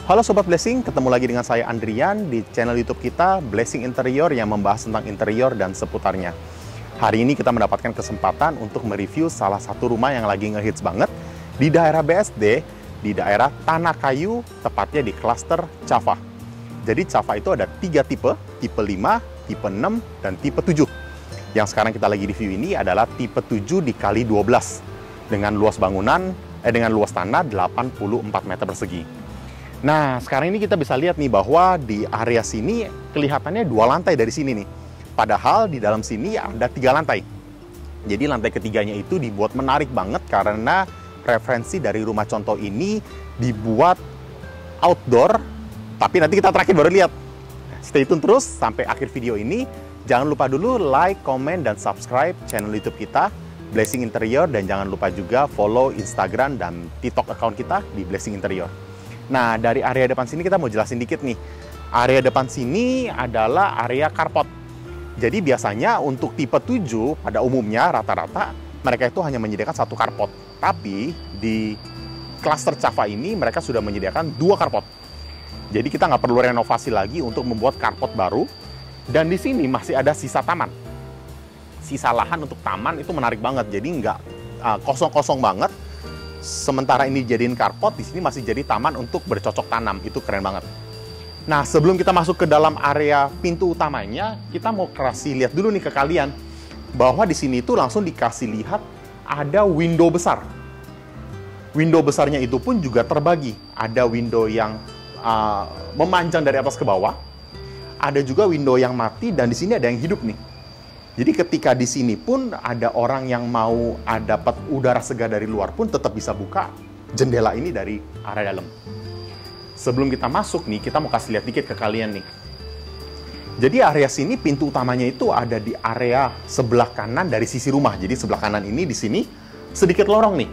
Halo Sobat Blessing, ketemu lagi dengan saya Andrian di channel YouTube kita Blessing Interior yang membahas tentang interior dan seputarnya. Hari ini kita mendapatkan kesempatan untuk mereview salah satu rumah yang lagi ngehits banget di daerah BSD, di daerah Tanah Kayu, tepatnya di klaster Cava. Jadi Cava itu ada 3 tipe 5, tipe 6, dan tipe 7. Yang sekarang kita lagi review ini adalah tipe 7 dikali 12 dengan luas tanah 84 meter persegi. Nah, sekarang ini kita bisa lihat nih bahwa di area sini kelihatannya 2 lantai dari sini nih. Padahal di dalam sini ada 3 lantai. Jadi lantai ketiganya itu dibuat menarik banget karena referensi dari rumah contoh ini dibuat outdoor, tapi nanti kita terakhir baru lihat. Stay tune terus sampai akhir video ini. Jangan lupa dulu like, comment, dan subscribe channel YouTube kita Blessing Interior, dan jangan lupa juga follow Instagram dan TikTok account kita di Blessing Interior. Nah, dari area depan sini kita mau jelasin dikit nih. Area depan sini adalah area carport. Jadi biasanya untuk tipe 7 pada umumnya rata-rata mereka itu hanya menyediakan 1 carport. Tapi di klaster Cava ini mereka sudah menyediakan 2 carport. Jadi kita nggak perlu renovasi lagi untuk membuat carport baru. Dan di sini masih ada sisa taman. Sisa lahan untuk taman itu menarik banget. Jadi nggak kosong-kosong banget. Sementara ini jadiin carport, di sini masih jadi taman untuk bercocok tanam. Itu keren banget. Nah, sebelum kita masuk ke dalam area pintu utamanya, kita mau kasih lihat dulu nih ke kalian bahwa di sini itu langsung dikasih lihat ada window besar. Window besarnya itu pun juga terbagi. Ada window yang memanjang dari atas ke bawah. Ada juga window yang mati, dan di sini ada yang hidup nih. Jadi ketika di sini pun ada orang yang mau dapat udara segar dari luar pun tetap bisa buka jendela ini dari area dalam. Sebelum kita masuk nih, kita mau kasih lihat dikit ke kalian nih. Jadi area sini pintu utamanya itu ada di area sebelah kanan dari sisi rumah. Jadi sebelah kanan ini di sini sedikit lorong nih.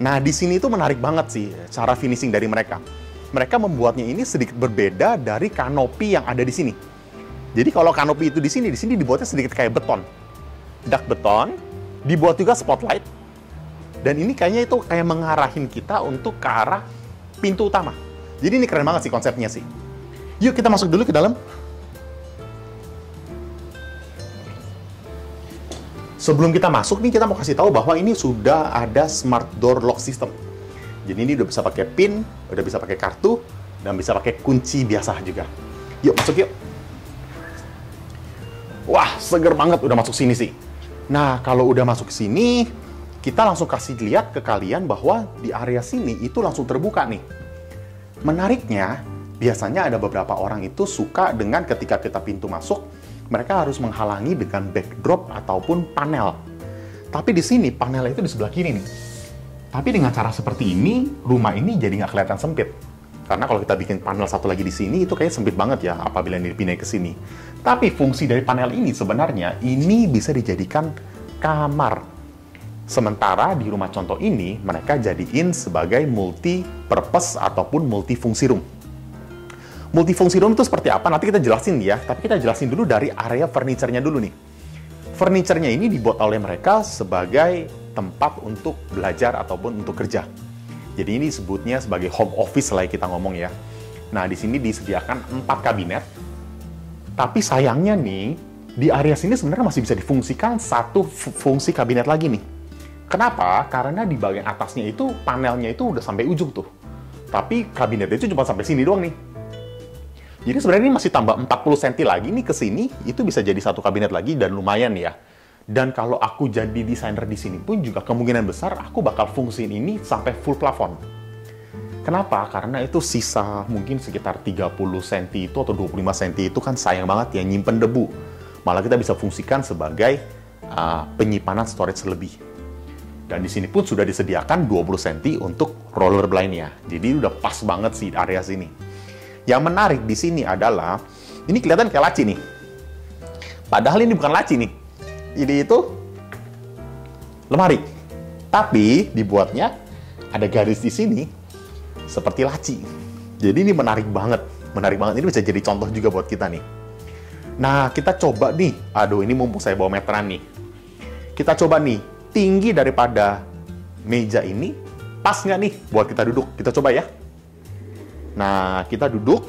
Nah, di sini itu menarik banget sih cara finishing dari mereka. Mereka membuatnya ini sedikit berbeda dari kanopi yang ada di sini. Jadi kalau kanopi itu di sini dibuatnya sedikit kayak beton. Dak beton, dibuat juga spotlight. Dan ini kayaknya itu kayak mengarahin kita untuk ke arah pintu utama. Jadi ini keren banget sih konsepnya sih. Yuk kita masuk dulu ke dalam. Sebelum kita masuk nih, kita mau kasih tahu bahwa ini sudah ada smart door lock system. Jadi ini udah bisa pakai pin, udah bisa pakai kartu, dan bisa pakai kunci biasa juga. Yuk masuk yuk. Wah, seger banget udah masuk sini sih. Nah, kalau udah masuk sini, kita langsung kasih lihat ke kalian bahwa di area sini itu langsung terbuka nih. Menariknya, biasanya ada beberapa orang itu suka dengan ketika kita pintu masuk, mereka harus menghalangi dengan backdrop ataupun panel. Tapi di sini, panelnya itu di sebelah kiri nih. Tapi dengan cara seperti ini, rumah ini jadi nggak kelihatan sempit. Karena kalau kita bikin panel satu lagi di sini, itu kayaknya sempit banget ya apabila ini dipindah ke sini. Tapi fungsi dari panel ini sebenarnya, ini bisa dijadikan kamar. Sementara di rumah contoh ini, mereka jadiin sebagai multi-purpose ataupun multifungsi room. Multifungsi room itu seperti apa? Nanti kita jelasin ya. Tapi kita jelasin dulu dari area furniture-nya dulu nih. Furniture-nya ini dibuat oleh mereka sebagai tempat untuk belajar ataupun untuk kerja. Jadi ini sebutnya sebagai home office lah kita ngomong ya. Nah, di sini disediakan 4 kabinet. Tapi sayangnya nih, di area sini sebenarnya masih bisa difungsikan 1 fungsi kabinet lagi nih. Kenapa? Karena di bagian atasnya itu panelnya itu udah sampai ujung tuh. Tapi kabinetnya itu cuma sampai sini doang nih. Jadi sebenarnya ini masih tambah 40 cm lagi nih ke sini, itu bisa jadi 1 kabinet lagi dan lumayan ya. Dan kalau aku jadi desainer di sini pun juga kemungkinan besar aku bakal fungsiin ini sampai full plafon. Kenapa? Karena itu sisa mungkin sekitar 30 cm itu atau 25 cm itu kan sayang banget ya nyimpen debu. Malah kita bisa fungsikan sebagai penyimpanan storage lebih. Dan di sini pun sudah disediakan 20 cm untuk roller blind-nya. Jadi udah pas banget sih area sini. Yang menarik di sini adalah ini kelihatan kayak laci nih. Padahal ini bukan laci nih. Ini itu lemari, tapi dibuatnya ada garis di sini seperti laci. Jadi ini menarik banget. Ini bisa jadi contoh juga buat kita nih. Nah, kita coba nih. Aduh, ini mumpung saya bawa meteran nih. Kita coba nih, tinggi daripada meja ini, pas nggak nih buat kita duduk? Kita coba ya. Nah, kita duduk,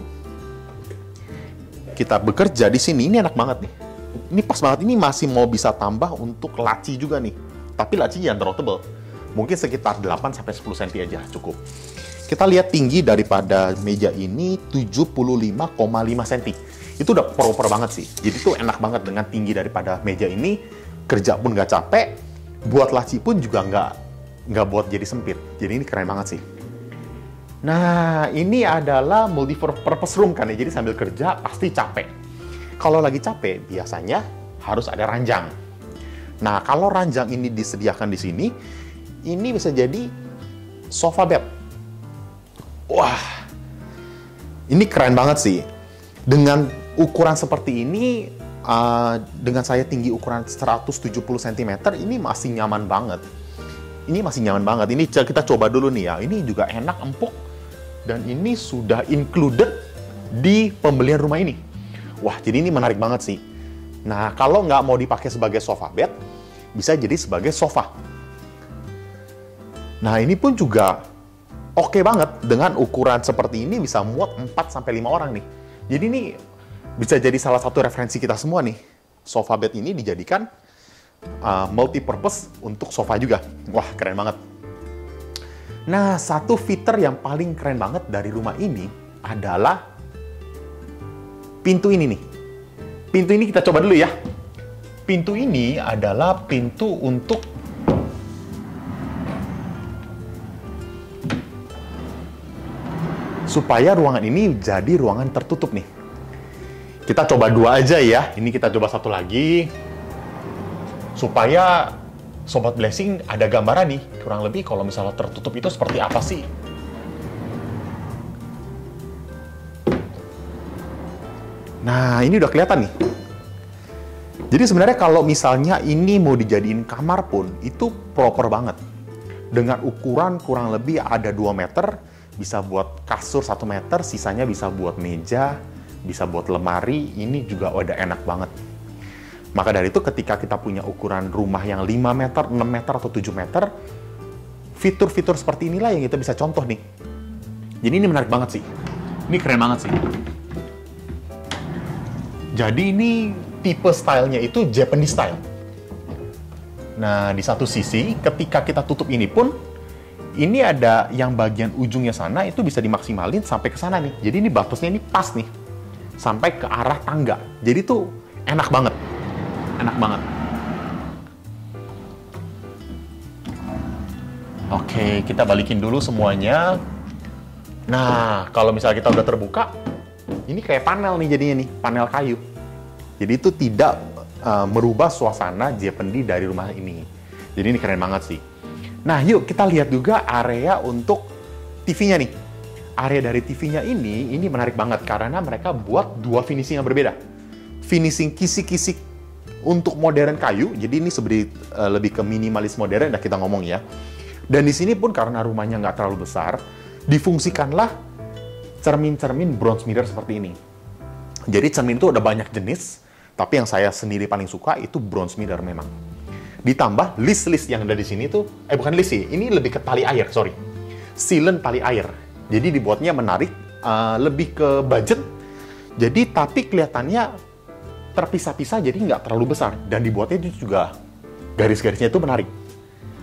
kita bekerja di sini. Ini enak banget nih. Ini pas banget, ini masih mau bisa tambah untuk laci juga nih. Tapi laci jangan terlalu tebal. Mungkin sekitar 8-10 cm aja cukup. Kita lihat tinggi daripada meja ini 75,5 cm. Itu udah proper banget sih. Jadi tuh enak banget dengan tinggi daripada meja ini. Kerja pun nggak capek. Buat laci pun juga nggak buat jadi sempit. Jadi ini keren banget sih. Nah, ini adalah multi-purpose room kan ya. Jadi sambil kerja pasti capek. Kalau lagi capek, biasanya harus ada ranjang. Nah, kalau ranjang ini disediakan di sini, ini bisa jadi sofa bed. Wah, ini keren banget sih. Dengan ukuran seperti ini, dengan saya tinggi ukuran 170 cm, ini masih nyaman banget. Ini masih nyaman banget. Ini kita coba dulu nih ya. Ini juga enak, empuk. Dan ini sudah included di pembelian rumah ini. Wah, jadi ini menarik banget sih. Nah, kalau nggak mau dipakai sebagai sofa bed, bisa jadi sebagai sofa. Nah, ini pun juga oke banget. Dengan ukuran seperti ini bisa muat 4-5 orang nih. Jadi ini bisa jadi salah satu referensi kita semua nih. Sofa bed ini dijadikan multi-purpose untuk sofa juga. Wah, keren banget. Nah, satu fitur yang paling keren banget dari rumah ini adalah pintu ini nih. Pintu ini kita coba dulu ya. Pintu ini adalah pintu untuk supaya ruangan ini jadi ruangan tertutup nih. Kita coba dua aja ya. Ini kita coba satu lagi. Supaya Sobat Blessing ada gambaran nih, kurang lebih kalau misalnya tertutup itu seperti apa sih. Nah, ini udah kelihatan nih. Jadi sebenarnya kalau misalnya ini mau dijadiin kamar pun, itu proper banget. Dengan ukuran kurang lebih ada 2 meter, bisa buat kasur 1 meter, sisanya bisa buat meja, bisa buat lemari, ini juga udah enak banget. Maka dari itu ketika kita punya ukuran rumah yang 5 meter, 6 meter, atau 7 meter, fitur-fitur seperti inilah yang kita bisa contoh nih. Jadi ini menarik banget sih. Ini keren banget sih. Jadi ini tipe stylenya itu Japanese style. Nah, di satu sisi ketika kita tutup ini pun, ini ada yang bagian ujungnya sana itu bisa dimaksimalin sampai ke sana nih. Jadi ini batasnya ini pas nih. Sampai ke arah tangga. Jadi tuh enak banget. Enak banget. Oke, kita balikin dulu semuanya. Nah, kalau misalnya kita udah terbuka, ini kayak panel nih jadinya nih, panel kayu. Jadi itu tidak merubah suasana Japanese dari rumah ini. Jadi ini keren banget sih. Nah, yuk kita lihat juga area untuk TV-nya nih. Area dari TV-nya ini menarik banget karena mereka buat dua finishing yang berbeda. Finishing kisi-kisi untuk modern kayu, jadi ini sebenarnya lebih ke minimalis modern, kita ngomong ya. Dan di sini pun karena rumahnya nggak terlalu besar, difungsikanlah cermin-cermin bronze mirror seperti ini. Jadi cermin itu ada banyak jenis, tapi yang saya sendiri paling suka itu bronze mirror memang. Ditambah list-list yang ada di sini tuh, bukan list sih, ini lebih ke tali air, sorry. Sealant tali air. Jadi dibuatnya menarik, lebih ke budget. Jadi tapi kelihatannya terpisah-pisah jadi nggak terlalu besar. Dan dibuatnya itu juga garis-garisnya itu menarik.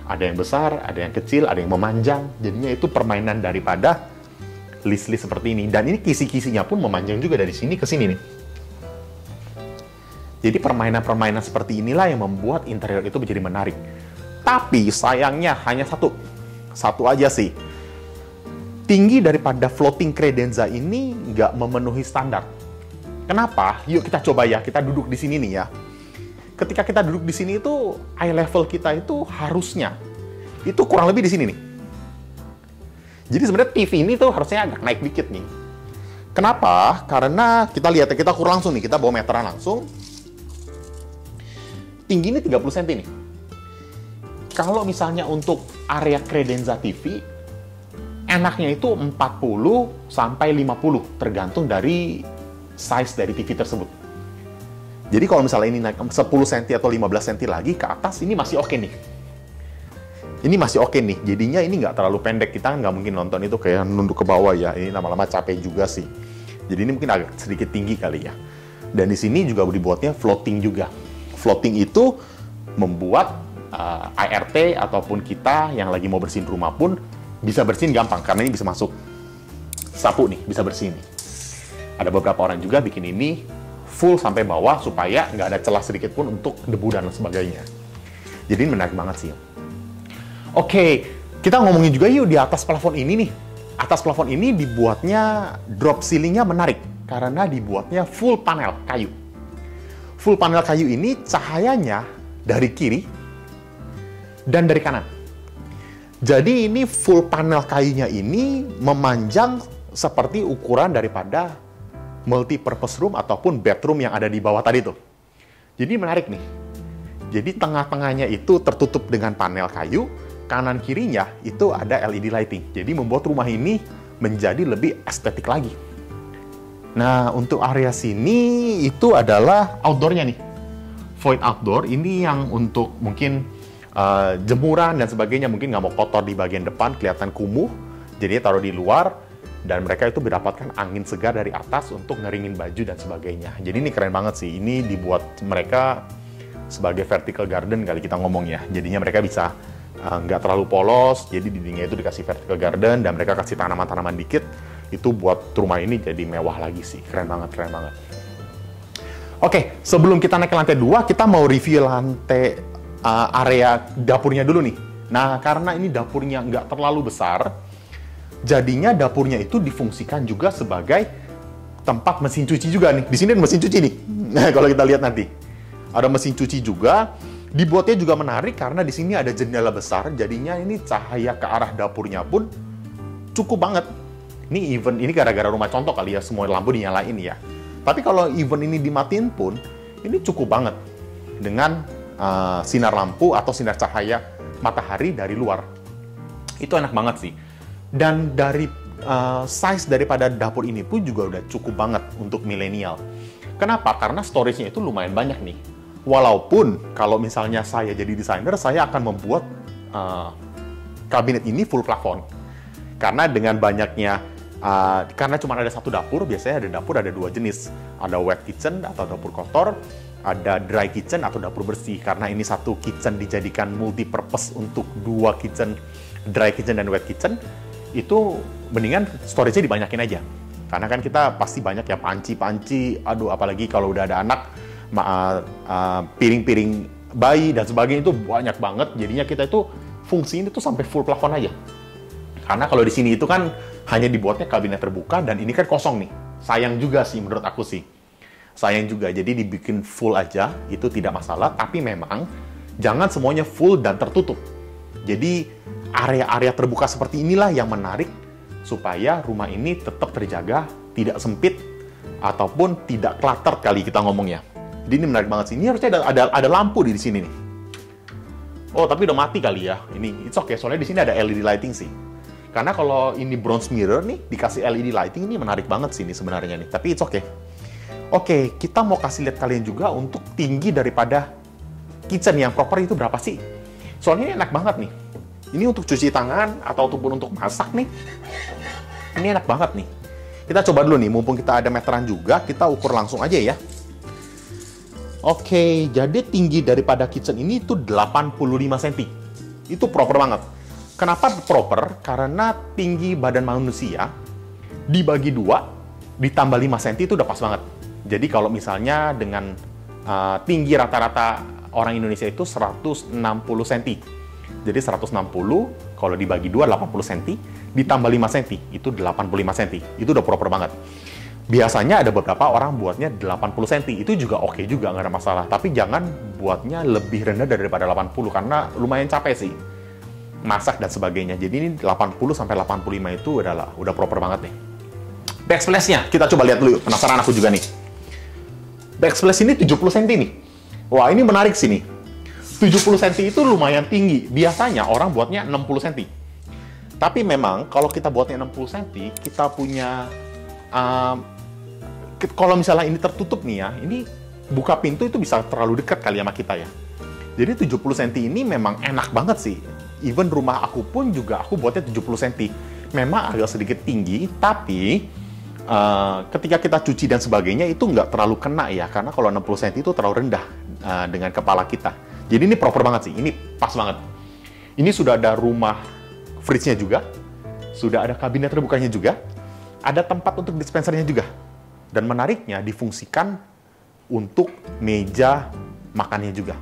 Ada yang besar, ada yang kecil, ada yang memanjang. Jadinya itu permainan daripada list-list seperti ini. Dan ini kisi-kisinya pun memanjang juga dari sini ke sini nih. Jadi permainan-permainan seperti inilah yang membuat interior itu menjadi menarik. Tapi sayangnya hanya satu aja sih. Tinggi daripada floating credenza ini nggak memenuhi standar. Kenapa? Yuk kita coba ya, kita duduk di sini nih ya. Ketika kita duduk di sini itu, eye level kita itu harusnya itu kurang lebih di sini nih. Jadi sebenarnya TV ini tuh harusnya agak naik dikit nih. Kenapa? Karena kita lihat, kita ukur langsung nih, kita bawa meteran langsung. Tinggi ini 30 cm nih. Kalau misalnya untuk area credenza TV, enaknya itu 40 sampai 50, tergantung dari size dari TV tersebut. Jadi kalau misalnya ini naik 10 cm atau 15 cm lagi ke atas, ini masih oke nih. Ini masih oke nih, jadinya ini nggak terlalu pendek. Kita nggak mungkin nonton itu kayak nunduk ke bawah ya, ini lama-lama capek juga sih. Jadi ini mungkin agak sedikit tinggi kali ya. Dan di sini juga dibuatnya floating juga. Floating itu membuat ART ataupun kita yang lagi mau bersihin rumah pun bisa bersihin gampang, karena ini bisa masuk sapu nih, bisa bersih nih. Ada beberapa orang juga bikin ini full sampai bawah supaya nggak ada celah sedikit pun untuk debu dan sebagainya. Jadi ini menarik banget sih. Oke, kita ngomongin juga yuk di atas plafon ini nih. Atas plafon ini dibuatnya drop ceilingnya menarik karena dibuatnya full panel kayu. Full panel kayu ini cahayanya dari kiri dan dari kanan. Jadi ini full panel kayunya ini memanjang seperti ukuran daripada multi-purpose room ataupun bedroom yang ada di bawah tadi tuh. Jadi menarik nih. Jadi tengah-tengahnya itu tertutup dengan panel kayu, kanan kirinya itu ada LED lighting. Jadi membuat rumah ini menjadi lebih estetik lagi. Nah, untuk area sini itu adalah outdoor-nya nih. Void outdoor, ini yang untuk mungkin jemuran dan sebagainya. Mungkin nggak mau kotor di bagian depan, kelihatan kumuh. Jadi taruh di luar, dan mereka itu mendapatkan angin segar dari atas untuk ngeringin baju dan sebagainya. Jadi ini keren banget sih. Ini dibuat mereka sebagai vertical garden kali kita ngomong ya. Jadinya mereka bisa nggak terlalu polos, jadi dindingnya itu dikasih vertical garden, dan mereka kasih tanaman-tanaman dikit, itu buat rumah ini jadi mewah lagi sih. Keren banget, keren banget. Oke, sebelum kita naik ke lantai 2, kita mau review lantai area dapurnya dulu nih. Nah, karena ini dapurnya nggak terlalu besar, jadinya dapurnya itu difungsikan juga sebagai tempat mesin cuci juga nih. Di sini ada mesin cuci nih. Nah, kalau kita lihat nanti, ada mesin cuci juga. Dibuatnya juga menarik karena di sini ada jendela besar, jadinya ini cahaya ke arah dapurnya pun cukup banget. Ini even ini gara-gara rumah contoh kali ya, semua lampu dinyalain ya. Tapi kalau even ini dimatiin pun, ini cukup banget dengan sinar lampu atau sinar cahaya matahari dari luar. Itu enak banget sih. Dan dari size daripada dapur ini pun juga udah cukup banget untuk milenial. Kenapa? Karena storage-nya itu lumayan banyak nih. Walaupun kalau misalnya saya jadi desainer, saya akan membuat kabinet ini full plafon. Karena dengan banyaknya, karena cuma ada satu dapur, biasanya ada dapur ada dua jenis. Ada wet kitchen atau dapur kotor, ada dry kitchen atau dapur bersih. Karena ini satu kitchen dijadikan multi-purpose untuk dua kitchen, dry kitchen dan wet kitchen, itu mendingan storage-nya dibanyakin aja. Karena kan kita pasti banyak ya panci-panci, aduh apalagi kalau udah ada anak, piring-piring bayi dan sebagainya itu banyak banget. Jadinya kita itu fungsinya itu sampai full plafon aja. Karena kalau di sini itu kan hanya dibuatnya kabinet terbuka dan ini kan kosong nih. Sayang juga sih menurut aku sih. Sayang juga. Jadi dibikin full aja itu tidak masalah, tapi memang jangan semuanya full dan tertutup. Jadi area-area terbuka seperti inilah yang menarik supaya rumah ini tetap terjaga, tidak sempit ataupun tidak clutter kali kita ngomongnya. Jadi ini menarik banget sih. Ini harusnya ada lampu di sini nih. Oh, tapi udah mati kali ya. Ini it's okay, soalnya di sini ada LED lighting sih. Karena kalau ini bronze mirror nih, dikasih LED lighting, ini menarik banget sih ini sebenarnya nih. Tapi it's okay. Oke, kita mau kasih lihat kalian juga untuk tinggi daripada kitchen yang proper itu berapa sih? Soalnya ini enak banget nih. Ini untuk cuci tangan ataupun untuk masak nih. Ini enak banget nih. Kita coba dulu nih, mumpung kita ada meteran juga, kita ukur langsung aja ya. Oke, jadi tinggi daripada kitchen ini itu 85 cm. Itu proper banget. Kenapa proper? Karena tinggi badan manusia dibagi 2, ditambah 5 cm itu udah pas banget. Jadi kalau misalnya dengan tinggi rata-rata orang Indonesia itu 160 cm. Jadi 160, kalau dibagi 2, 80 cm, ditambah 5 cm, itu 85 cm. Itu udah proper banget. Biasanya ada beberapa orang buatnya 80 cm, itu juga oke juga, nggak ada masalah. Tapi jangan buatnya lebih rendah daripada 80, karena lumayan capek sih. Masak dan sebagainya. Jadi ini 80 sampai 85 itu udah proper banget nih. Backsplash-nya, kita coba lihat dulu, penasaran aku juga nih. Backsplash ini 70 cm nih. Wah, ini menarik sih nih. 70 cm itu lumayan tinggi. Biasanya orang buatnya 60 cm. Tapi memang kalau kita buatnya 60 cm, kita punya kalau misalnya ini tertutup nih ya, ini buka pintu itu bisa terlalu dekat kali sama kita ya. Jadi 70 cm ini memang enak banget sih. Even rumah aku pun juga aku buatnya 70 cm. Memang agak sedikit tinggi, tapi ketika kita cuci dan sebagainya itu nggak terlalu kena ya, karena kalau 60 cm itu terlalu rendah dengan kepala kita. Jadi ini proper banget sih, ini pas banget. Ini sudah ada rumah fridge-nya juga, sudah ada kabinet terbukanya juga, ada tempat untuk dispensernya juga. Dan menariknya difungsikan untuk meja makannya juga.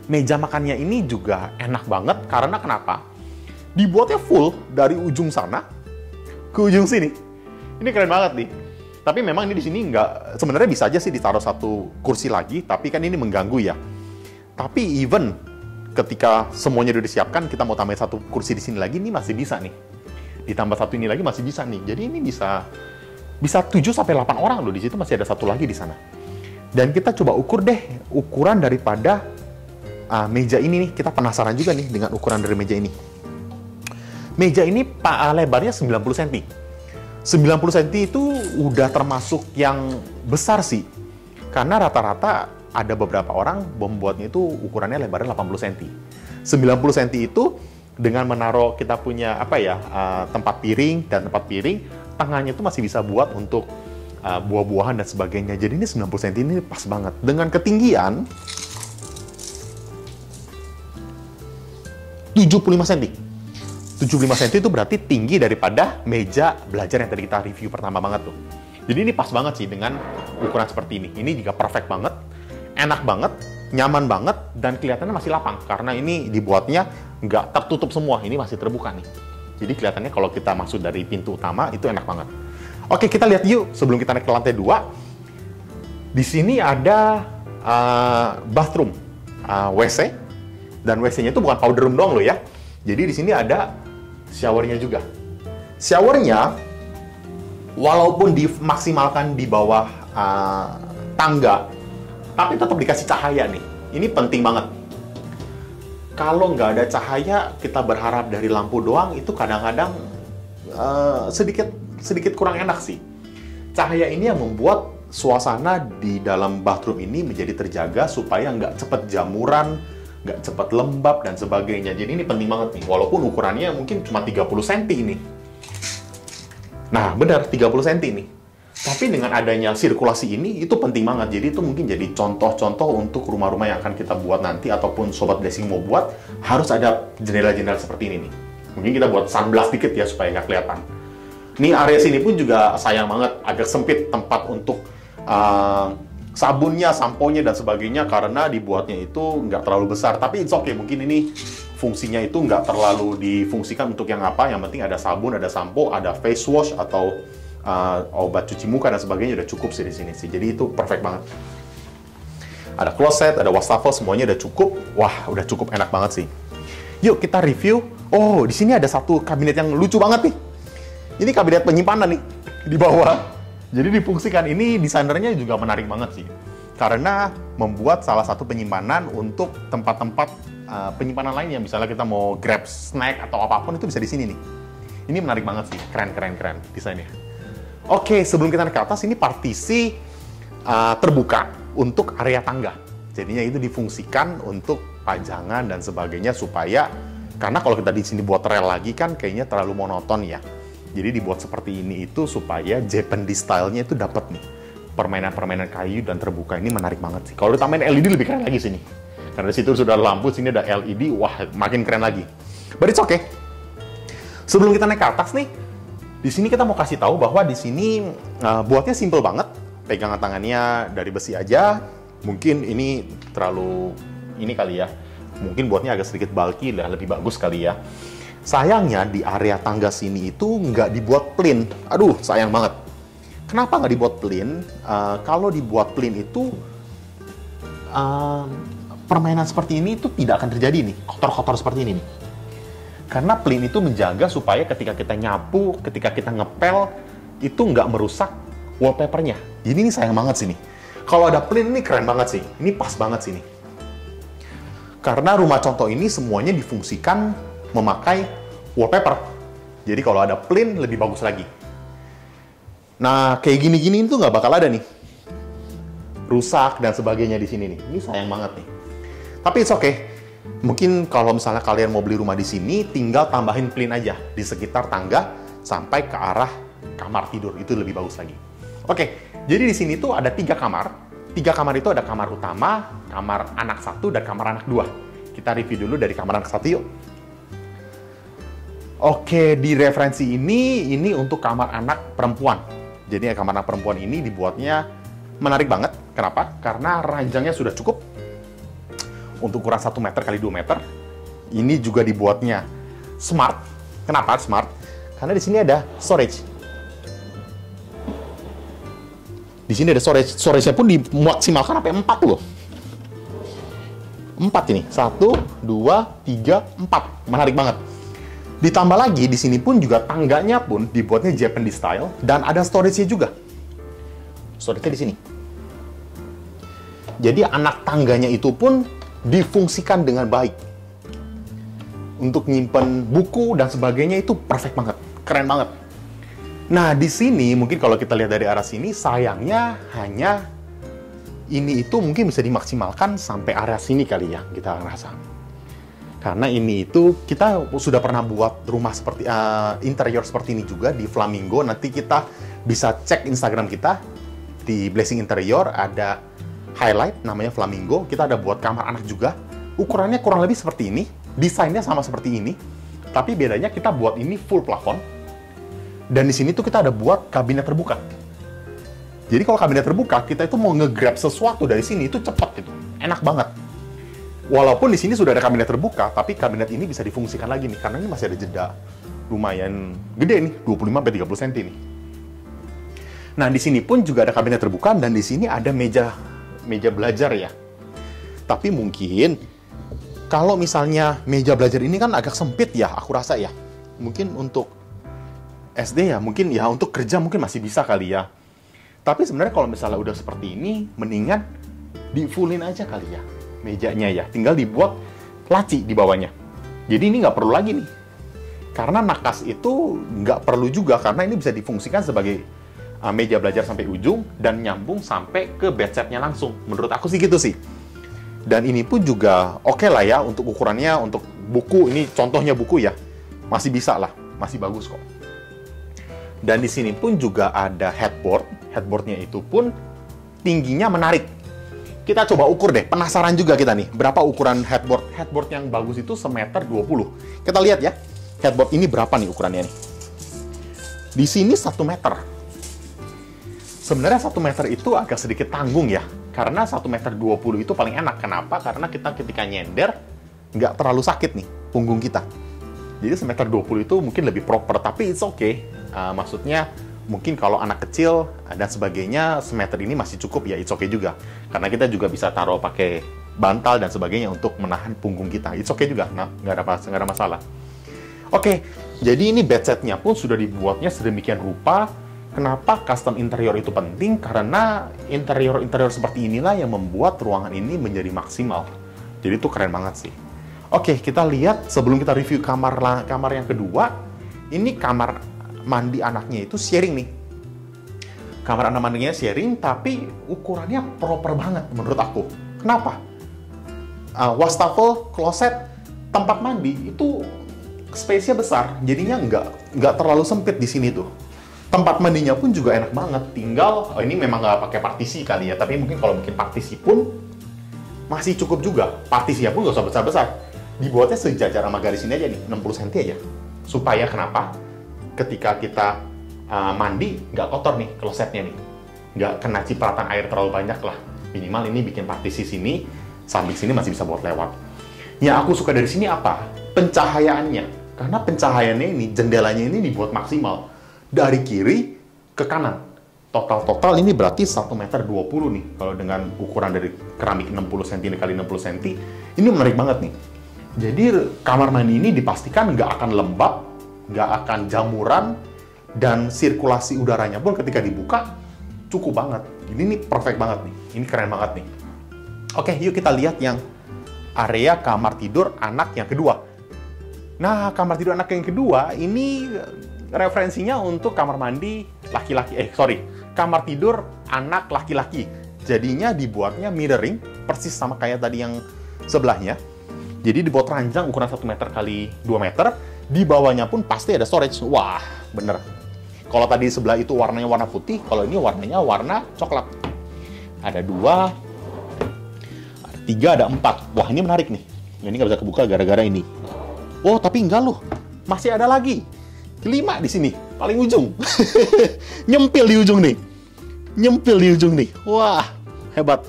Meja makannya ini juga enak banget, karena kenapa? Dibuatnya full dari ujung sana ke ujung sini. Ini keren banget nih. Tapi memang ini di sini nggak, sebenarnya bisa aja sih ditaruh satu kursi lagi, tapi kan ini mengganggu ya. Tapi even ketika semuanya udah disiapkan, kita mau tambahin satu kursi di sini lagi, ini masih bisa nih. Ditambah satu ini lagi masih bisa nih. Jadi ini bisa 7 sampai 8 orang loh, di situ masih ada satu lagi di sana. Dan kita coba ukur deh ukuran daripada meja ini nih. Kita penasaran juga nih dengan ukuran dari meja ini. Meja ini lebarnya 90 cm. 90 cm itu udah termasuk yang besar sih. Karena rata-rata ada beberapa orang membuatnya itu ukurannya lebarnya 80 cm. 90 cm itu dengan menaruh kita punya tempat piring dan tempat piring, tengahnya itu masih bisa buat untuk buah-buahan dan sebagainya. Jadi ini 90 cm ini pas banget. Dengan ketinggian 75 cm. 75 cm itu berarti tinggi daripada meja belajar yang tadi kita review pertama banget tuh. Jadi ini pas banget sih dengan ukuran seperti ini. Ini juga perfect banget, enak banget, nyaman banget, dan kelihatannya masih lapang. Karena ini dibuatnya nggak tertutup semua, ini masih terbuka nih. Jadi kelihatannya kalau kita masuk dari pintu utama, itu enak banget. Oke, kita lihat yuk sebelum kita naik ke lantai 2. Di sini ada bathroom, WC, dan WC-nya itu bukan powder room doang loh ya. Jadi di sini ada showernya juga. Showernya, walaupun dimaksimalkan di bawah tangga, tapi tetap dikasih cahaya nih. Ini penting banget. Kalau nggak ada cahaya, kita berharap dari lampu doang, itu kadang-kadang sedikit kurang enak sih. Cahaya ini yang membuat suasana di dalam bathroom ini menjadi terjaga supaya nggak cepat jamuran, nggak cepat lembab, dan sebagainya. Jadi ini penting banget nih, walaupun ukurannya mungkin cuma 30 cm ini. Nah, benar, 30 cm ini. Tapi dengan adanya sirkulasi ini, itu penting banget. Jadi itu mungkin jadi contoh-contoh untuk rumah-rumah yang akan kita buat nanti, ataupun Sobat Blessing mau buat, harus ada jendela-jendela seperti ini nih. Mungkin kita buat sunblock dikit ya, supaya nggak kelihatan. Nih, area sini pun juga sayang banget, agak sempit tempat untuk sabunnya, samponya, dan sebagainya, karena dibuatnya itu nggak terlalu besar. Tapi it's okay, mungkin ini fungsinya itu nggak terlalu difungsikan untuk yang apa. Yang penting ada sabun, ada sampo, ada face wash, atau obat cuci muka, dan sebagainya udah cukup sih di sini sih. Jadi itu perfect banget. Ada closet, ada wastafel, semuanya udah cukup. Wah, udah cukup enak banget sih. Yuk kita review. Oh, di sini ada satu kabinet yang lucu banget nih. Ini kabinet penyimpanan nih di bawah. Jadi difungsikan. Ini desainernya juga menarik banget sih. Karena membuat salah satu penyimpanan untuk tempat-tempat penyimpanan lainnya. Misalnya kita mau grab snack atau apapun, itu bisa di sini nih. Ini menarik banget sih. Keren desainnya. Oke, sebelum kita naik ke atas, ini partisi terbuka untuk area tangga. Jadinya itu difungsikan untuk pajangan dan sebagainya, supaya, karena kalau kita di sini buat rel lagi kan kayaknya terlalu monoton ya. Jadi dibuat seperti ini itu supaya Japanese style-nya itu dapat nih. Permainan-permainan kayu dan terbuka ini menarik banget sih. Kalau ditambahin LED lebih keren lagi sini. Karena di situ sudah lampu, sini ada LED, wah makin keren lagi. But it's okay. Sebelum kita naik ke atas nih, di sini kita mau kasih tahu bahwa di sini buatnya simple banget. Pegangan tangannya dari besi aja. Mungkin ini terlalu ini kali ya. Mungkin buatnya agak sedikit bulky lah, lebih bagus kali ya. Sayangnya di area tangga sini itu nggak dibuat plain. Aduh, sayang banget. Kenapa nggak dibuat plain? Kalau dibuat plain itu permainan seperti ini itu tidak akan terjadi nih. Kotor-kotor seperti ini nih. Karena plain itu menjaga supaya ketika kita nyapu, ketika kita ngepel, itu nggak merusak wallpapernya. Ini sayang banget sih nih. Kalau ada plain ini keren banget sih. Ini pas banget sih nih. Karena rumah contoh ini semuanya difungsikan memakai wallpaper. Jadi kalau ada plain lebih bagus lagi. Nah, kayak gini-gini itu nggak bakal ada nih. Rusak dan sebagainya di sini nih. Ini sayang banget nih. Tapi it's okay. Mungkin kalau misalnya kalian mau beli rumah di sini, tinggal tambahin plin aja di sekitar tangga sampai ke arah kamar tidur. Itu lebih bagus lagi. Oke, jadi di sini tuh ada 3 kamar. 3 kamar itu ada kamar utama, kamar anak 1, dan kamar anak 2. Kita review dulu dari kamar anak 1 yuk. Oke, di referensi ini untuk kamar anak perempuan. Jadi kamar anak perempuan ini dibuatnya menarik banget. Kenapa? Karena ranjangnya sudah cukup untuk ukuran 1 meter kali 2 meter. Ini juga dibuatnya smart. Kenapa smart? Karena di sini ada storage. Di sini ada storage. Storage-nya pun dimaksimalkan sampai 4 loh. 4 ini. 1, 2, 3, 4. Menarik banget. Ditambah lagi, di sini pun juga tangganya pun dibuatnya Japanese style dan ada storage-nya juga. Storage-nya di sini. Jadi anak tangganya itu pun difungsikan dengan baik. Untuk nyimpen buku dan sebagainya itu perfect banget. Keren banget. Nah, di sini mungkin kalau kita lihat dari arah sini, sayangnya hanya ini itu mungkin bisa dimaksimalkan sampai area sini kali ya, kita rasa. Karena ini itu kita sudah pernah buat rumah seperti interior seperti ini juga di Flamingo. Nanti kita bisa cek Instagram kita di Blessing Interior, ada highlight namanya Flamingo. Kita ada buat kamar anak juga. Ukurannya kurang lebih seperti ini. Desainnya sama seperti ini. Tapi bedanya kita buat ini full plafon. Dan di sini tuh kita ada buat kabinet terbuka. Jadi kalau kabinet terbuka, kita itu mau nge-grab sesuatu dari sini itu cepat gitu. Enak banget. Walaupun di sini sudah ada kabinet terbuka, tapi kabinet ini bisa difungsikan lagi nih, karena ini masih ada jeda lumayan gede nih, 25-30 cm nih. Nah, di sini pun juga ada kabinet terbuka, dan di sini ada meja belajar ya. Tapi mungkin, kalau misalnya meja belajar ini kan agak sempit ya, aku rasa ya. Mungkin untuk SD ya, mungkin ya untuk kerja mungkin masih bisa kali ya. Tapi sebenarnya kalau misalnya udah seperti ini, mendingan di-fullin aja kali ya. Mejanya ya, tinggal dibuat laci di bawahnya. Jadi ini nggak perlu lagi nih. Karena nakas itu nggak perlu juga, karena ini bisa difungsikan sebagai meja belajar sampai ujung dan nyambung sampai ke bedsetnya langsung. Menurut aku sih gitu sih. Dan ini pun juga oke lah ya untuk ukurannya, untuk buku, ini contohnya buku ya. Masih bisa lah, masih bagus kok. Dan di sini pun juga ada headboard. Headboardnya itu pun tingginya menarik. Kita coba ukur deh, penasaran juga kita nih, berapa ukuran headboard. Headboard yang bagus itu 1,20 m. Kita lihat ya, headboard ini berapa nih ukurannya nih. Di sini 1 meter. Sebenarnya 1 meter itu agak sedikit tanggung ya, karena 1,20 m itu paling enak. Kenapa? Karena kita ketika nyender, nggak terlalu sakit nih, punggung kita. Jadi 1,20 m itu mungkin lebih proper, tapi it's okay. Maksudnya, mungkin kalau anak kecil dan sebagainya, 1 meter ini masih cukup ya, it's okay juga. Karena kita juga bisa taruh pakai bantal dan sebagainya untuk menahan punggung kita. It's okay juga, nah, nggak ada masalah. Oke, jadi ini bedsetnya pun sudah dibuatnya sedemikian rupa. Kenapa custom interior itu penting? Karena interior seperti inilah yang membuat ruangan ini menjadi maksimal. Jadi itu keren banget sih. Oke, kita lihat sebelum kita review kamar yang kedua. Ini kamar mandi anaknya itu sharing nih. Kamar anak mandinya sharing, tapi ukurannya proper banget menurut aku. Kenapa? Wastafel, kloset, tempat mandi itu space-nya besar, jadinya nggak terlalu sempit di sini tuh. Tempat mandinya pun juga enak banget. Tinggal, ini memang nggak pakai partisi kali ya, tapi mungkin kalau bikin partisi pun masih cukup juga. Partisinya pun nggak usah besar-besar. Dibuatnya sejajar sama garis ini aja nih, 60 cm aja. Supaya kenapa? Ketika kita mandi, nggak kotor nih klosetnya nih. Nggak kena cipratan air terlalu banyak lah. Minimal ini bikin partisi sini, samping sini masih bisa buat lewat. Yang aku suka dari sini apa? Pencahayaannya. Karena pencahayaannya ini, jendelanya ini dibuat maksimal. Dari kiri ke kanan. Total ini berarti 1,20 meter nih. Kalau dengan ukuran dari keramik 60 cm x 60 cm, ini menarik banget nih. Jadi kamar mandi ini dipastikan nggak akan lembab, nggak akan jamuran, dan sirkulasi udaranya pun ketika dibuka cukup banget. Ini nih perfect banget nih, ini keren banget nih. Oke, yuk kita lihat yang area kamar tidur anak yang kedua. Nah, kamar tidur anak yang kedua ini referensinya untuk kamar mandi kamar tidur anak laki-laki. Jadinya dibuatnya mirroring, persis sama kayak tadi yang sebelahnya. Jadi dibuat ranjang ukuran 1 meter kali 2 meter, di bawahnya pun pasti ada storage. Wah, bener. Kalau tadi sebelah itu warnanya warna putih, kalau ini warnanya warna coklat. Ada 2, ada 3, ada 4. Wah, ini menarik nih. Ini nggak bisa kebuka gara-gara ini. Oh, tapi enggak loh. Masih ada lagi. 5 di sini, paling ujung. Nyempil di ujung nih. Nyempil di ujung nih. Wah, hebat.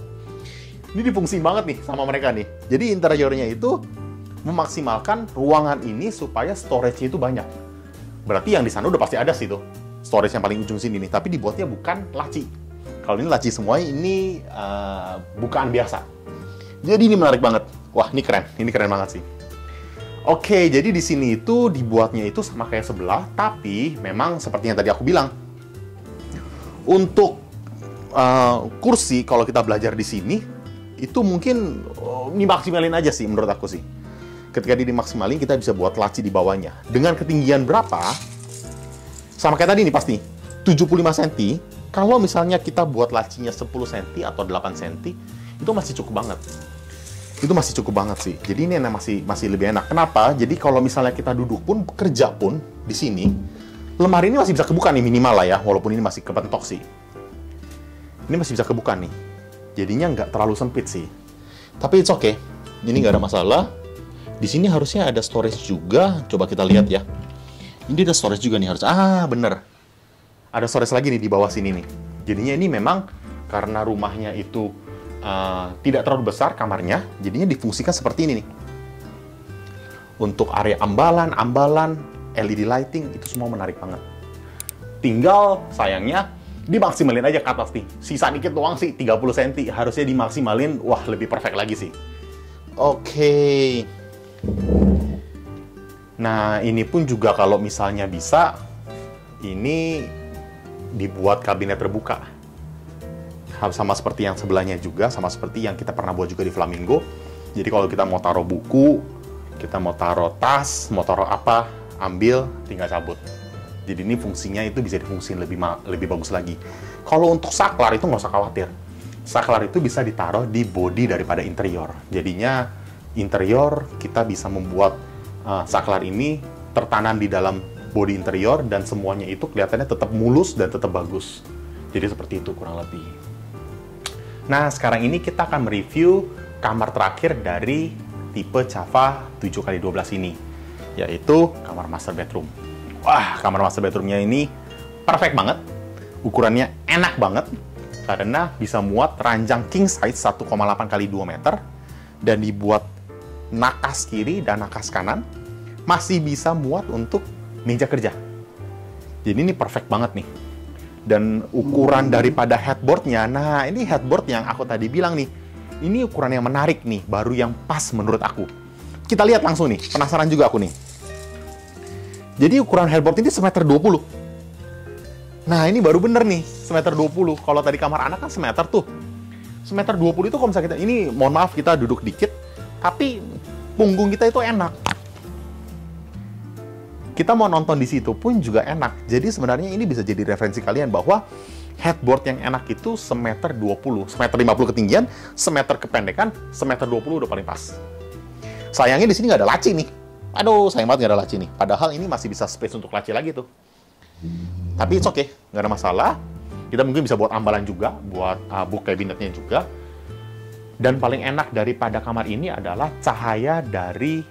Ini difungsi banget nih sama mereka nih. Jadi interiornya itu memaksimalkan ruangan ini supaya storage-nya itu banyak. Berarti yang di sana udah pasti ada sih tuh. Storage yang paling ujung sini nih. Tapi dibuatnya bukan laci. Kalau ini laci semua, ini bukaan biasa. Jadi ini menarik banget. Wah, ini keren. Ini keren banget sih. Oke, jadi di sini itu dibuatnya itu sama kayak sebelah. Tapi memang seperti yang tadi aku bilang. Untuk kursi, kalau kita belajar di sini, itu mungkin dimaksimalin aja sih menurut aku sih. Ketika dimaksimalin, kita bisa buat laci di bawahnya. Dengan ketinggian berapa? Sama kayak tadi nih pasti, 75 cm. Kalau misalnya kita buat lacinya 10 cm atau 8 cm, itu masih cukup banget. Itu masih cukup banget sih. Jadi ini masih lebih enak. Kenapa? Jadi kalau misalnya kita duduk pun, kerja pun di sini, lemari ini masih bisa kebuka nih minimal lah ya, walaupun ini masih kepentok sih. Ini masih bisa kebuka nih. Jadinya nggak terlalu sempit sih. Tapi it's okay. Ini nggak ada masalah. Di sini harusnya ada storage juga. Coba kita lihat ya. Ini ada storage juga nih harus. Ah, bener. Ada storage lagi nih di bawah sini nih. Jadinya ini memang karena rumahnya itu tidak terlalu besar kamarnya, jadinya difungsikan seperti ini nih. Untuk area ambalan, LED lighting, itu semua menarik banget. Tinggal sayangnya dimaksimalin aja ke atas nih. Sisa dikit doang sih, 30 cm. Harusnya dimaksimalin, wah lebih perfect lagi sih. Oke. Nah, ini pun juga kalau misalnya bisa, ini dibuat kabinet terbuka. Sama seperti yang sebelahnya juga, sama seperti yang kita pernah buat juga di Flamingo. Jadi kalau kita mau taruh buku, kita mau taruh tas, mau taruh apa, ambil, tinggal cabut. Jadi ini fungsinya itu bisa difungsiin lebih bagus lagi. Kalau untuk saklar itu nggak usah khawatir. Saklar itu bisa ditaruh di bodi daripada interior. Jadinya interior kita bisa membuat saklar ini tertanam di dalam bodi interior dan semuanya itu kelihatannya tetap mulus dan tetap bagus. Jadi seperti itu kurang lebih. Nah, sekarang ini kita akan mereview kamar terakhir dari tipe Java 7x12 ini, yaitu kamar master bedroom. Wah, kamar master bedroomnya ini perfect banget. Ukurannya enak banget, karena bisa muat ranjang king size 1,8 x 2 meter, dan dibuat nakas kiri dan nakas kanan, masih bisa muat untuk meja kerja. Jadi ini perfect banget nih. Dan ukuran daripada headboardnya, nah ini headboard yang aku tadi bilang nih, ini ukuran yang menarik nih, baru yang pas menurut aku. Kita lihat langsung nih, penasaran juga aku nih. Jadi ukuran headboard ini 1,20 m. Nah ini baru bener nih, 1,20 m. Kalau tadi kamar anak kan semeter tuh. 1,20 m itu kalau misalnya kita, ini mohon maaf kita duduk dikit, tapi punggung kita itu enak. Kita mau nonton di situ pun juga enak. Jadi sebenarnya ini bisa jadi referensi kalian bahwa headboard yang enak itu 1,20 m, 1,50 m ketinggian, 1 meter kependekan, 1,20 m udah paling pas. Sayangnya di sini nggak ada laci nih. Aduh, sayang banget nggak ada laci nih. Padahal ini masih bisa space untuk laci lagi tuh. Tapi it's okay, nggak ada masalah. Kita mungkin bisa buat ambalan juga, buat book cabinetnya juga. Dan paling enak daripada kamar ini adalah cahaya dari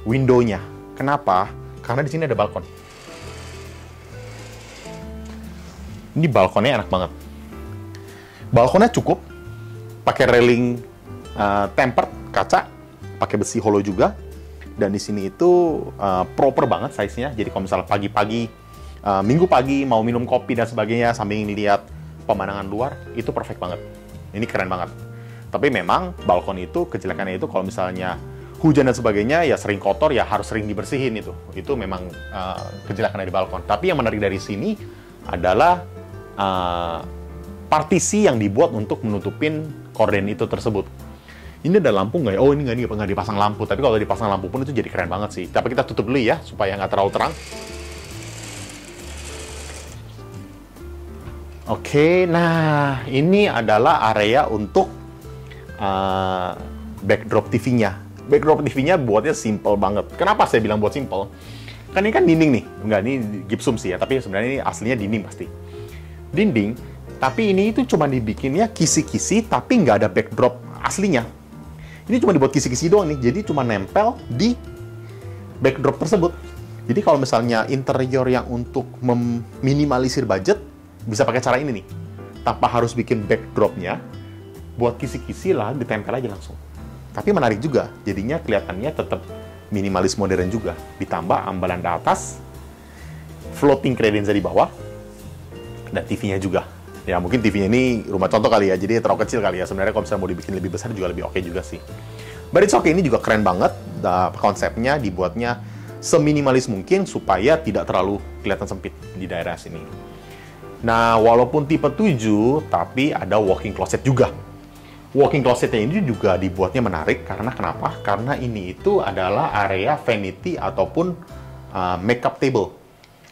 window-nya. Kenapa? Karena di sini ada balkon. Ini balkonnya enak banget. Balkonnya cukup, pakai railing tempered kaca, pakai besi hollow juga. Dan di sini itu proper banget size-nya. Jadi kalau misalnya pagi-pagi, minggu pagi mau minum kopi dan sebagainya sambil lihat pemandangan luar, itu perfect banget. Ini keren banget. Tapi memang balkon itu kejelekannya itu kalau misalnya hujan dan sebagainya, ya sering kotor, ya harus sering dibersihin itu. Itu memang kejelekan dari balkon. Tapi yang menarik dari sini adalah partisi yang dibuat untuk menutupin korden itu tersebut. Ini ada lampu nggak ya? Oh, ini nggak dipasang lampu. Tapi kalau dipasang lampu pun itu jadi keren banget sih. Tapi kita tutup dulu ya, supaya nggak terlalu terang. Oke, nah ini adalah area untuk backdrop TV-nya. Backdrop TV-nya buatnya simple banget. Kenapa saya bilang buat simple? Kan ini kan dinding nih. Enggak, ini gypsum sih ya, tapi sebenarnya ini aslinya dinding pasti. Dinding, tapi ini itu cuma dibikinnya kisi-kisi, tapi nggak ada backdrop aslinya. Ini cuma dibuat kisi-kisi doang nih, jadi cuma nempel di backdrop tersebut. Jadi kalau misalnya interior yang untuk meminimalisir budget, bisa pakai cara ini nih. Tanpa harus bikin backdropnya, buat kisi-kisi lah, ditempel aja langsung. Tapi menarik juga, jadinya kelihatannya tetap minimalis modern juga. Ditambah ambalan di atas, floating credenza di bawah, dan TV-nya juga. Ya mungkin TV-nya ini rumah contoh kali ya, jadi terlalu kecil kali ya. Sebenarnya kalau misalnya mau dibikin lebih besar juga lebih oke juga sih. But it's okay, ini juga keren banget. Konsepnya dibuatnya seminimalis mungkin supaya tidak terlalu kelihatan sempit di daerah sini. Nah, walaupun tipe 7, tapi ada walk-in closet juga. Walk-in closetnya ini juga dibuatnya menarik, karena kenapa? Karena ini itu adalah area vanity ataupun makeup table.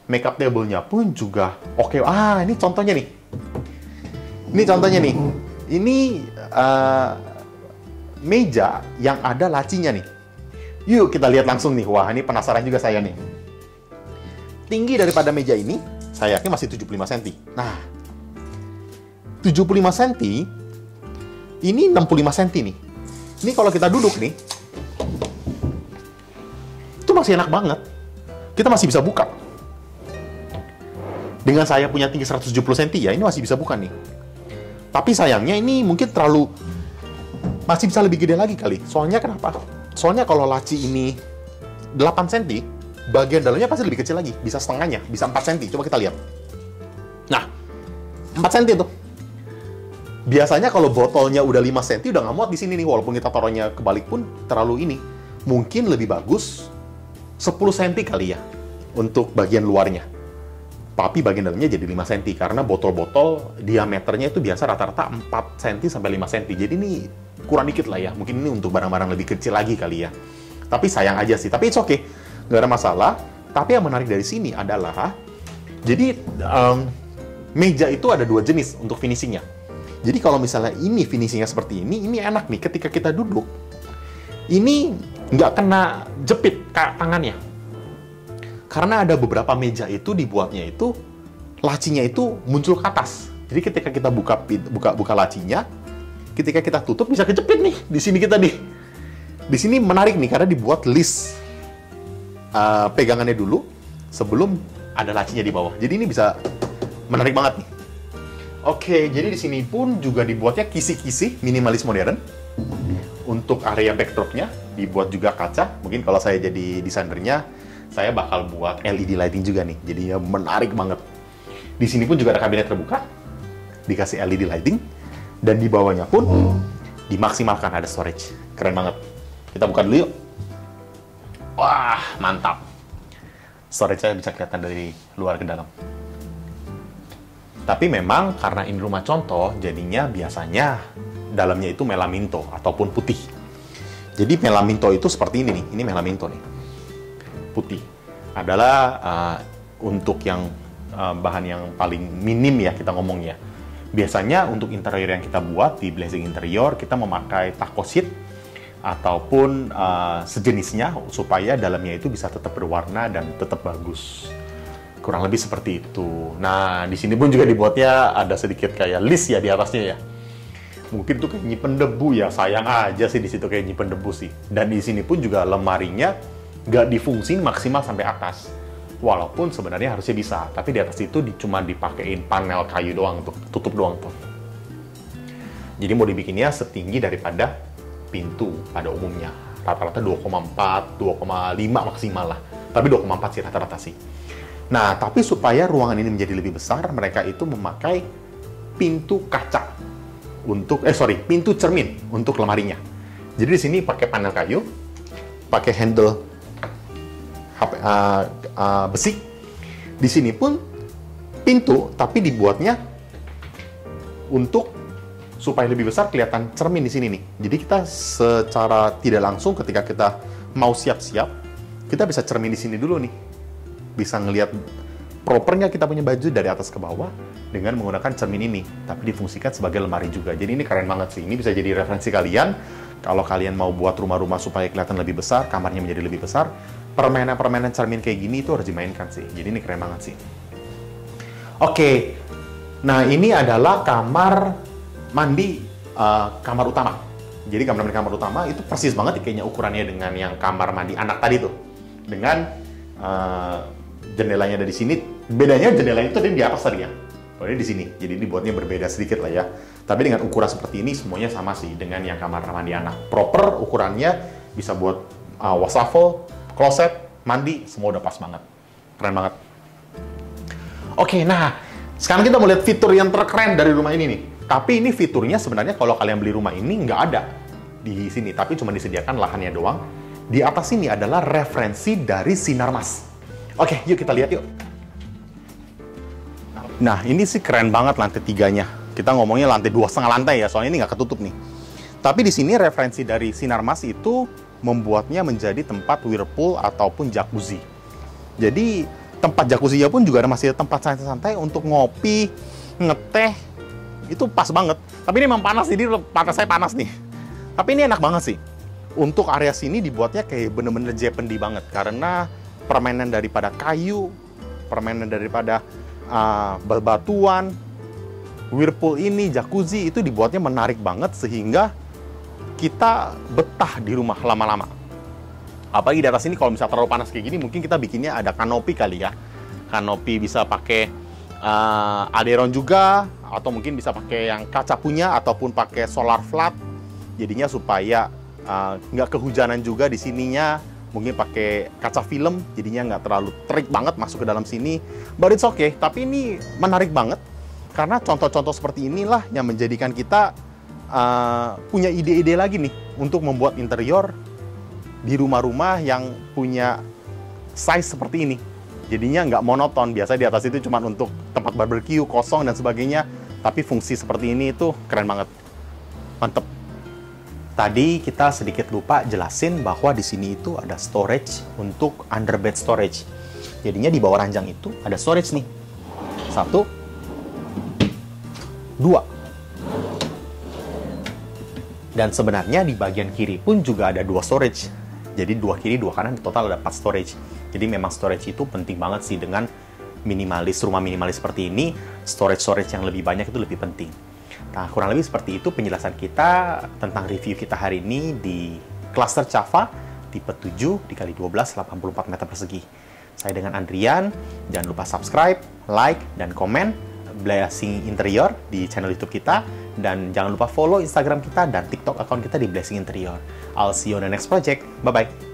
Makeup table-nya pun juga oke. Ini contohnya nih. Ini contohnya nih. Ini meja yang ada lacinya nih. Yuk kita lihat langsung nih. Wah, ini penasaran juga saya nih. Tinggi daripada meja ini, saya yakin masih 75 cm. Nah, 75 cm, ini 65 cm nih. Ini kalau kita duduk nih, itu masih enak banget. Kita masih bisa buka. Dengan saya punya tinggi 170 cm ya, ini masih bisa buka nih. Tapi sayangnya ini mungkin masih bisa lebih gede lagi kali. Soalnya kenapa? Soalnya kalau laci ini 8 cm, bagian dalamnya pasti lebih kecil lagi. Bisa setengahnya, bisa 4 cm. Coba kita lihat. Nah, 4 cm tuh. Biasanya kalau botolnya udah 5 cm, udah nggak muat di sini nih. Walaupun kita taruhnya kebalik pun terlalu ini. Mungkin lebih bagus 10 cm kali ya untuk bagian luarnya. Tapi bagian dalamnya jadi 5 cm. Karena botol-botol diameternya itu biasa rata-rata 4 cm sampai 5 cm. Jadi ini kurang dikit lah ya. Mungkin ini untuk barang-barang lebih kecil lagi kali ya. Tapi sayang aja sih. Tapi it's okay. Nggak ada masalah. Tapi yang menarik dari sini adalah, jadi meja itu ada 2 jenis untuk finishingnya. Jadi kalau misalnya ini finishingnya seperti ini enak nih. Ketika kita duduk, ini nggak kena jepit tangannya. Karena ada beberapa meja itu dibuatnya itu, lacinya itu muncul ke atas. Jadi ketika kita buka lacinya, ketika kita tutup bisa kejepit nih di sini kita nih. Di sini menarik nih karena dibuat list pegangannya dulu sebelum ada lacinya di bawah. Jadi ini bisa menarik banget nih. Oke, jadi di sini pun juga dibuatnya kisi-kisi minimalis modern. Untuk area backdropnya dibuat juga kaca. Mungkin kalau saya jadi desainernya, saya bakal buat LED lighting juga nih. Jadinya menarik banget. Di sini pun juga ada kabinet terbuka, dikasih LED lighting, dan di bawahnya pun dimaksimalkan ada storage. Keren banget. Kita buka dulu yuk. Wah, mantap. Storage saya bisa kelihatan dari luar ke dalam. Tapi memang karena ini rumah contoh, jadinya biasanya dalamnya itu melaminto ataupun putih. Jadi melaminto itu seperti ini nih. Ini melaminto nih. Putih. Adalah untuk yang bahan yang paling minim ya kita ngomongnya. Biasanya untuk interior yang kita buat di Blessing Interior, kita memakai taco sheet ataupun sejenisnya supaya dalamnya itu bisa tetap berwarna dan tetap bagus. Kurang lebih seperti itu. Nah, di sini pun juga dibuatnya ada sedikit kayak list ya di atasnya ya. Mungkin tuh kayak nyimpen debu ya, sayang aja sih di situ kayak nyimpen debu sih. Dan di sini pun juga lemarinya nggak difungsin maksimal sampai atas. Walaupun sebenarnya harusnya bisa, tapi di atas itu cuma dipakein panel kayu doang tuh, tutup doang tuh. Jadi mau dibikinnya setinggi daripada pintu pada umumnya. Rata-rata 2,4, 2,5 maksimal lah. Tapi 2,4 sih rata-rata sih. Nah, tapi supaya ruangan ini menjadi lebih besar, mereka itu memakai pintu kaca untuk pintu cermin untuk lemarinya. Jadi di sini pakai panel kayu, pakai handle besi. Di sini pun pintu, tapi dibuatnya untuk supaya lebih besar kelihatan cermin di sini nih. Jadi kita secara tidak langsung ketika kita mau siap-siap, kita bisa cermin di sini dulu nih. Bisa ngelihat proper nggak kita punya baju dari atas ke bawah dengan menggunakan cermin ini, tapi difungsikan sebagai lemari juga. Jadi ini keren banget sih. Ini bisa jadi referensi kalian kalau kalian mau buat rumah-rumah supaya kelihatan lebih besar, kamarnya menjadi lebih besar. Permainan-permainan cermin kayak gini itu harus dimainkan sih. Jadi ini keren banget sih. Oke, nah ini adalah kamar mandi kamar utama. Jadi kamar mandi kamar utama itu persis banget kayaknya ukurannya dengan yang kamar mandi anak tadi tuh. Dengan jendelanya ada di sini. Bedanya jendelanya itu di atas tadi ya. Kalau ini di sini. Jadi dibuatnya berbeda sedikit lah ya. Tapi dengan ukuran seperti ini semuanya sama sih dengan yang kamar mandi anak. Proper ukurannya bisa buat wastafel, kloset, mandi, semua udah pas banget. Keren banget. Oke, nah sekarang kita mau lihat fitur yang terkeren dari rumah ini nih. Tapi ini fiturnya sebenarnya kalau kalian beli rumah ini nggak ada di sini, tapi cuma disediakan lahannya doang. Di atas ini adalah referensi dari Sinarmas. Oke, yuk kita lihat yuk. Nah, ini sih keren banget lantai 3-nya. Kita ngomongnya lantai 2,5 lantai ya, soalnya ini nggak ketutup nih. Tapi di sini referensi dari Sinarmas itu membuatnya menjadi tempat whirlpool ataupun jacuzzi. Jadi tempat jacuzzi-nya pun juga masih tempat santai-santai untuk ngopi, ngeteh. Itu pas banget. Tapi ini memang panas, jadi mata saya panas nih. Tapi ini enak banget sih. Untuk area sini dibuatnya kayak bener-bener Japanese banget. Karena permainan daripada kayu, permainan daripada batuan, whirlpool ini, jacuzzi, itu dibuatnya menarik banget sehingga kita betah di rumah lama-lama. Apalagi di atas ini kalau misalnya terlalu panas kayak gini, mungkin kita bikinnya ada kanopi kali ya. Kanopi bisa pakai Aderon juga, atau mungkin bisa pakai yang kaca punya, ataupun pakai solar flat. Jadinya supaya nggak kehujanan juga di sininya. Mungkin pakai kaca film, jadinya nggak terlalu terik banget masuk ke dalam sini. But it's okay, tapi ini menarik banget. Karena contoh-contoh seperti inilah yang menjadikan kita punya ide-ide lagi nih untuk membuat interior di rumah-rumah yang punya size seperti ini. Jadinya nggak monoton. Biasa di atas itu cuma untuk tempat barbecue, kosong, dan sebagainya. Tapi fungsi seperti ini itu keren banget. Mantep. Tadi kita sedikit lupa jelasin bahwa di sini itu ada storage untuk underbed storage. Jadinya di bawah ranjang itu ada storage nih. 1, 2. Dan sebenarnya di bagian kiri pun juga ada 2 storage. Jadi 2 kiri, 2 kanan, total ada 4 storage. Jadi memang storage itu penting banget sih dengan minimalis, rumah minimalis seperti ini. Storage yang lebih banyak itu lebih penting. Nah, kurang lebih seperti itu penjelasan kita tentang review kita hari ini di cluster Cava tipe 7 dikali 12 84 meter persegi. Saya dengan Andrian. Jangan lupa subscribe, like, dan komen Blessing Interior di channel YouTube kita. Dan jangan lupa follow Instagram kita dan TikTok account kita di Blessing Interior. I'll see you on the next project. Bye-bye.